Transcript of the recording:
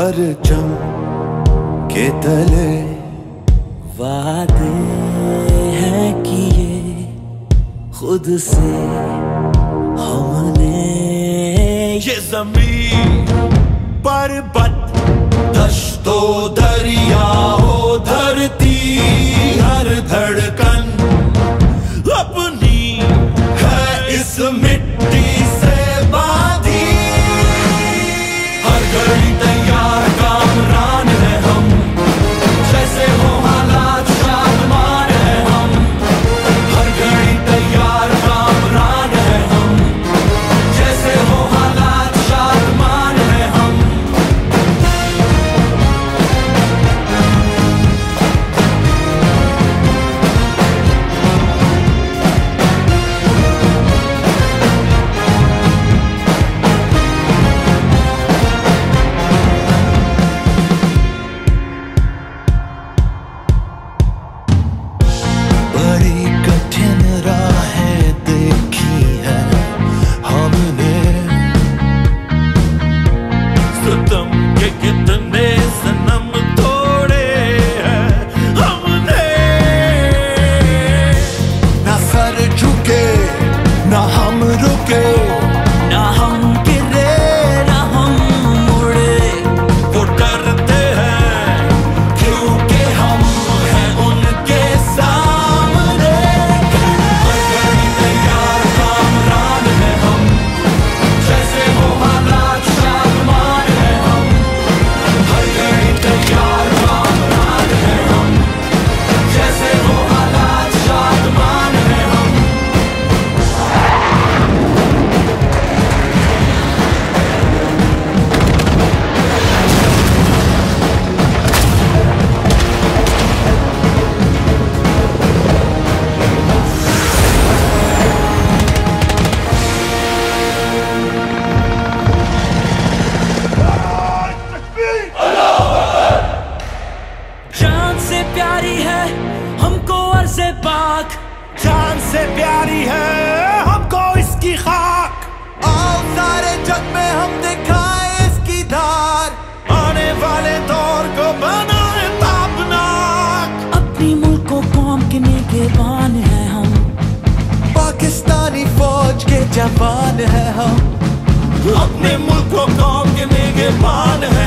परचम के तले वादे हैं किए खुद से हमने। ये ज़मीन पर्वत दश्तो दरियाओ धरती हर धड़कन अपनी है इस मिट्टी से बांधी। हर घड़ी तैयार कामरान है हम, जैसे हो हालात शादमान है हम। हर घड़ी तैयार कामरान है हम, जैसे हो हालात शादमान है हम। बड़ी कठिन राहें देखी है हमने, सितम के कितने सनम तोड़े हैं हमने। ना सर झुके ना हम रुके, ना हम गिरे ना हम मुड़े। वो डरते हैं क्योंकि हम हैं उनके सामने। हर घड़ी तैयार कामरान है हम, जैसे हो हालात शादमान है हम। हर घड़ी तैयार कामरान है हम, जैसे हो हालात शादमान है हम। जान से प्यारी है हमको अर्ज़े पाक, जान से प्यारी है हमको इसकी खाक। आओ सारे जग में हम दिखाए इसकी धार, आने वाले दौर को बनाए तापनाक। अपनी मुल्क को कौम के निगहबान है हम, पाकिस्तानी फौज के जवान है हम, अपने मुल्क को कौम के निगहबान है